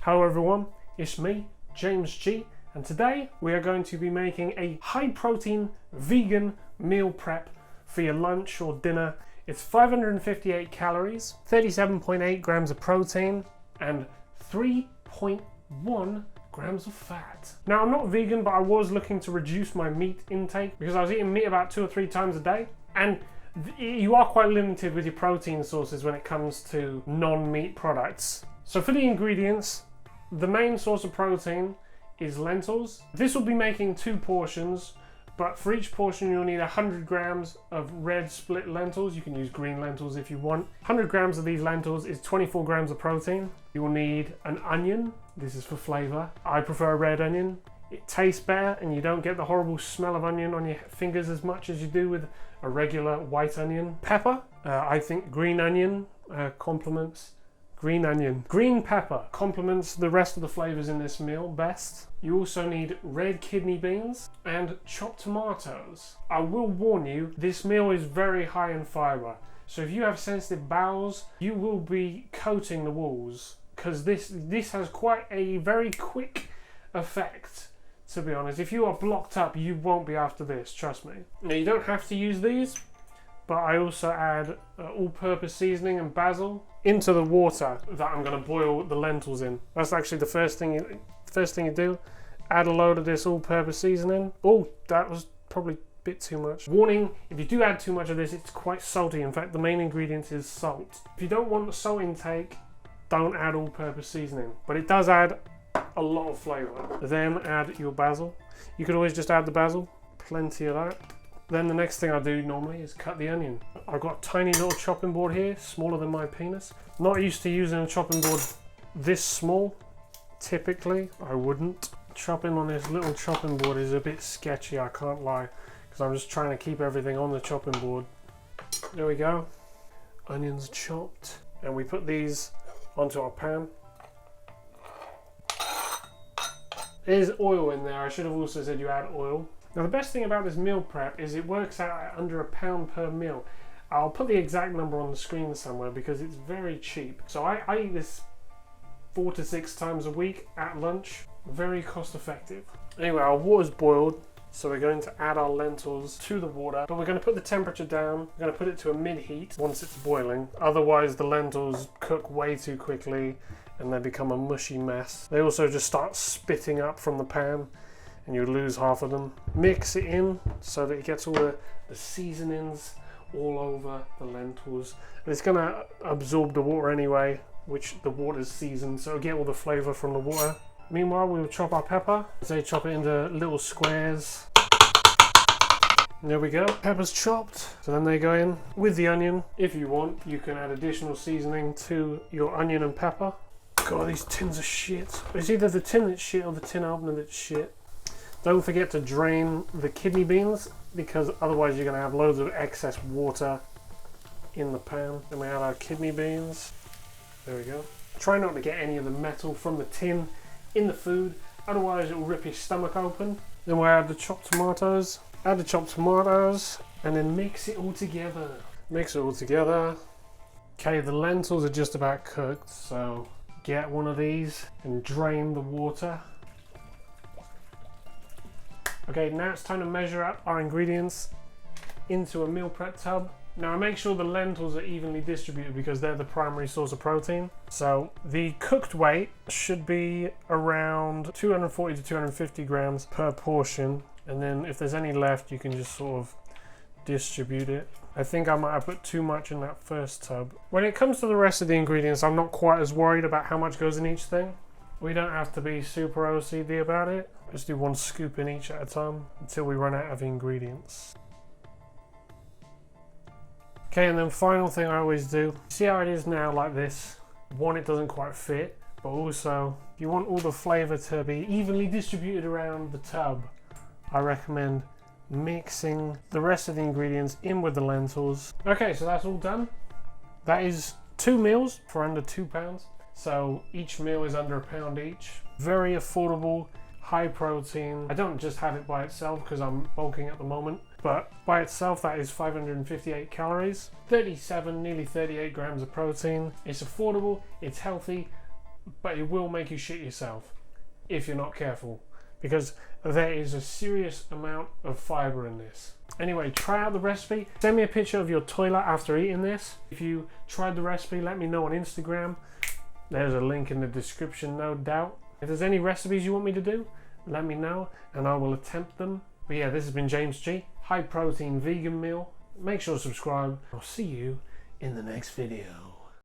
Hello everyone, it's me, James G, and today we are going to be making a high protein vegan meal prep for your lunch or dinner. It's 558 calories, 37.8 grams of protein, and 3.1 grams of fat. Now I'm not vegan, but I was looking to reduce my meat intake because I was eating meat about 2 or 3 times a day, and you are quite limited with your protein sources when it comes to non-meat products. So for the ingredients, the main source of protein is lentils. This will be making 2 portions, but for each portion you'll need 100 grams of red split lentils. You can use green lentils if you want. 100 grams of these lentils is 24 grams of protein. You will need an onion. This is for flavor. I prefer a red onion. It tastes better and you don't get the horrible smell of onion on your fingers as much as you do with a regular white onion. Pepper. I think green onion complements. Green pepper complements the rest of the flavors in this meal best. You also need red kidney beans and chopped tomatoes. I will warn you, this meal is very high in fiber. So if you have sensitive bowels, you will be coating the walls because this has quite a very quick effect, to be honest. If you are blocked up, you won't be after this, trust me. Now you don't have to use these, but I also add all-purpose seasoning and basil into the water that I'm going to boil the lentils in. That's actually the first thing you do. Add a load of this all-purpose seasoning. Oh, that was probably a bit too much. Warning, if you do add too much of this, it's quite salty. In fact, the main ingredient is salt. If you don't want the salt intake, don't add all-purpose seasoning, but it does add a lot of flavor. Then add your basil. You could always just add the basil, plenty of that. Then the next thing I do normally is cut the onion. I've got a tiny little chopping board here, smaller than my penis. Not used to using a chopping board this small. Typically, I wouldn't. Chopping on this little chopping board is a bit sketchy, I can't lie, because I'm just trying to keep everything on the chopping board. There we go. Onions chopped. And we put these onto our pan. There's oil in there. I should have also said you add oil. Now the best thing about this meal prep is it works out at under £1 per meal. I'll put the exact number on the screen somewhere because it's very cheap. So I eat this 4 to 6 times a week at lunch. Very cost effective. Anyway, our water's boiled, so we're going to add our lentils to the water, but we're going to put the temperature down. We're going to put it to a mid-heat once it's boiling. Otherwise the lentils cook way too quickly and they become a mushy mess. They also just start spitting up from the pan and you lose half of them. Mix it in so that it gets all the seasonings all over the lentils. And it's gonna absorb the water anyway, which the water's seasoned, so it'll get all the flavor from the water. Meanwhile, we'll chop our pepper. So chop it into little squares. And there we go, pepper's chopped. So then they go in with the onion. If you want, you can add additional seasoning to your onion and pepper. God, these tins are shit. It's either the tin that's shit or the tin opener that's shit. Don't forget to drain the kidney beans because otherwise you're going to have loads of excess water in the pan. Then we add our kidney beans. There we go. Try not to get any of the metal from the tin in the food, otherwise it will rip your stomach open. Then we'll add the chopped tomatoes. Add the chopped tomatoes and then mix it all together. Mix it all together. Okay, the lentils are just about cooked, so get one of these and drain the water. Okay, now it's time to measure up our ingredients into a meal prep tub. Now I make sure the lentils are evenly distributed because they're the primary source of protein. So the cooked weight should be around 240 to 250 grams per portion. And then if there's any left, you can just sort of distribute it. I think I might have put too much in that first tub. When it comes to the rest of the ingredients, I'm not quite as worried about how much goes in each thing. We don't have to be super OCD about it. Just do 1 scoop in each at a time until we run out of ingredients. Okay, and then final thing I always do. See how it is now like this? One, it doesn't quite fit, but also if you want all the flavor to be evenly distributed around the tub, I recommend mixing the rest of the ingredients in with the lentils. Okay, so that's all done. That is 2 meals for under £2. So each meal is under £1 each. Very affordable, high protein. I don't just have it by itself because I'm bulking at the moment, but by itself that is 558 calories, 37, nearly 38 grams of protein. It's affordable, it's healthy, but it will make you shit yourself if you're not careful, because there is a serious amount of fiber in this. Anyway, try out the recipe. Send me a picture of your toilet after eating this. If you tried the recipe, let me know on Instagram. There's a link in the description, no doubt. If there's any recipes you want me to do, let me know and I will attempt them. But yeah, this has been James G. High protein vegan meal. Make sure to subscribe. I'll see you in the next video.